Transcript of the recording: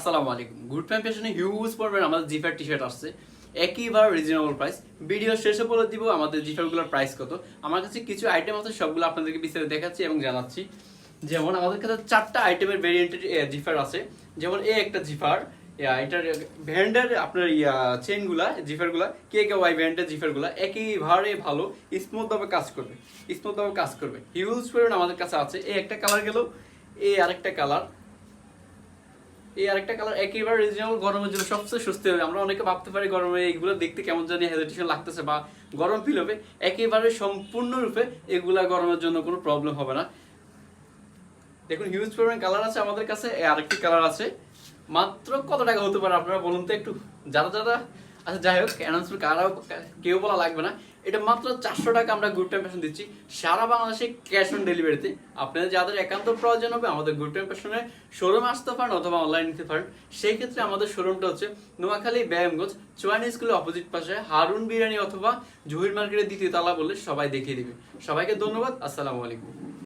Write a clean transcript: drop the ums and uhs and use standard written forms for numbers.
আসসালামু আলাইকুম। Good pan ফ্যাশনে হিউজ পরিমাণে আমাদের জিফার টি শার্ট আসছে, একেবারে রিজনেবল প্রাইস। ভিডিও শেষে বলে দিব আমাদের জিফারগুলোর প্রাইস কত। আমার কাছে কিছু আইটেম আছে, সবগুলো আপনাদেরকে বিস্তারিত দেখাচ্ছি এবং জানাচ্ছি। যেমন আমাদের কাছে 4টা আইটেমের ভেরিয়েন্টের জিফার আছে। যেমন একটা জিফার, এটার ব্র্যান্ডের আপনার চেনগুলা জিফারগুলা KKY ব্র্যান্ডের জিফারগুলা একেবারে ভালো, স্মুথভাবে কাজ করবে, হিউজ পরিমাণে আমাদের কাছে আছে। একটা কালার গেল, আরেকটা কালার, একেবারে রিজনেবল, গরমের জন্য সবচেয়ে সস্তি হবে। আমরা অনেকে ভাবতে পারি গরমে এইগুলো দেখতে কেমন জানি হেজিটেশন লাগতেছে বা গরম ফিল হবে, একেবারে সম্পূর্ণরূপে এগুলা গরমের জন্য কোনো প্রবলেম হবে না। দেখুন হিউজ পরিমাণ কালার আছে আমাদের কাছে। আরেকটি কালার আছে, মাত্র কত টাকা হতে পারে আপনারা বলুন তো একটু। যারা আচ্ছা যাই হোক, অ্যানাউন্সমেন্ট কেউ বলা লাগবে না। এটা মাত্র 400 টাকা আমরা গুড টাইম ফ্যাশন দিচ্ছি সারা বাংলাদেশে, ক্যাশ অন ডেলিভারিতে। আপনাদের যাদের একান্ত প্রয়োজন হবে আমাদের গুড টাইম ফ্যাশনে শোরুমে আসতে পারেন অথবা অনলাইন নিতে পারেন। সেই ক্ষেত্রে আমাদের শোরুমটা হচ্ছে নোয়াখালী ব্যায়ামগঞ্জ চুয়ানি স্কুলের অপোজিট পাশে হারুন বিরিয়ানি অথবা জহির মার্কেটের 2য় তলা বললে সবাই দেখিয়ে দিবে। সবাইকে ধন্যবাদ। আসসালামু আলাইকুম।